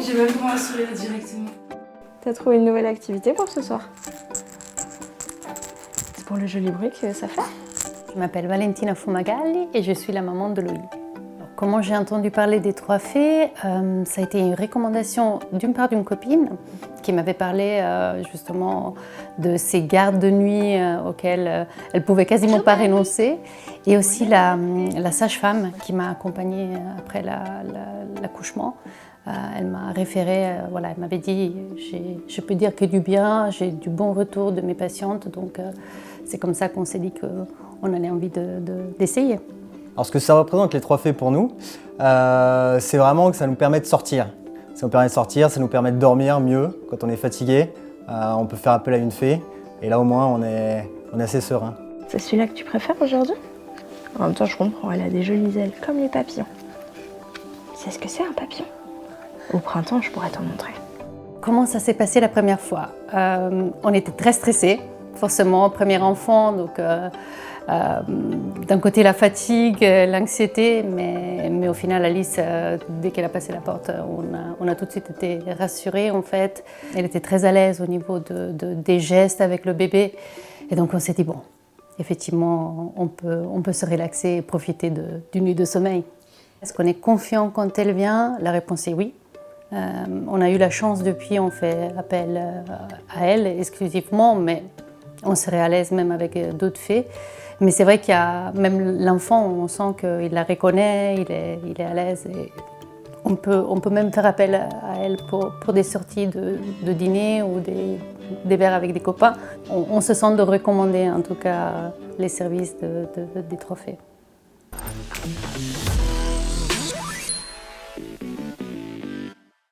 J'ai même comment à sourire directement. T'as trouvé une nouvelle activité pour ce soir? C'est pour le joli bruit que ça fait? Je m'appelle Valentina Fumagalli et je suis la maman de Loïc. Comment j'ai entendu parler des trois fées? Ça a été une recommandation d'une part d'une copine qui m'avait parlé justement de ces gardes de nuit auxquelles elle pouvait quasiment pas renoncer, et aussi la sage-femme qui m'a accompagnée après l'accouchement. Elle m'a référé, voilà, elle m'avait dit je peux dire que du bien, j'ai du bon retour de mes patientes, donc c'est comme ça qu'on s'est dit qu'on avait envie d'essayer. Alors ce que ça représente les trois fées pour nous, c'est vraiment que ça nous permet de sortir. Ça nous permet de sortir, ça nous permet de dormir mieux quand on est fatigué. On peut faire appel à une fée et là au moins on est assez serein. C'est celui-là que tu préfères aujourd'hui? En même temps, je comprends, elle a des jolies ailes comme les papillons. Tu sais ce que c'est un papillon? Au printemps, je pourrais t'en montrer. Comment ça s'est passé la première fois? On était très stressés, forcément, premier enfant, donc d'un côté la fatigue, l'anxiété, mais au final Alice, dès qu'elle a passé la porte, on a tout de suite été rassurés en fait. Elle était très à l'aise au niveau des gestes avec le bébé, et donc on s'est dit bon, effectivement on peut se relaxer et profiter d'une nuit de sommeil. Est-ce qu'on est confiant quand elle vient? La réponse est oui. On a eu la chance depuis, on fait appel à elle exclusivement, mais on serait à l'aise même avec d'autres fées. Mais c'est vrai qu'il y a même l'enfant, on sent qu'il la reconnaît, il est à l'aise. Et on peut même faire appel à elle pour des sorties de dîner ou des verres avec des copains. On se sent de recommander en tout cas les services des trois fées.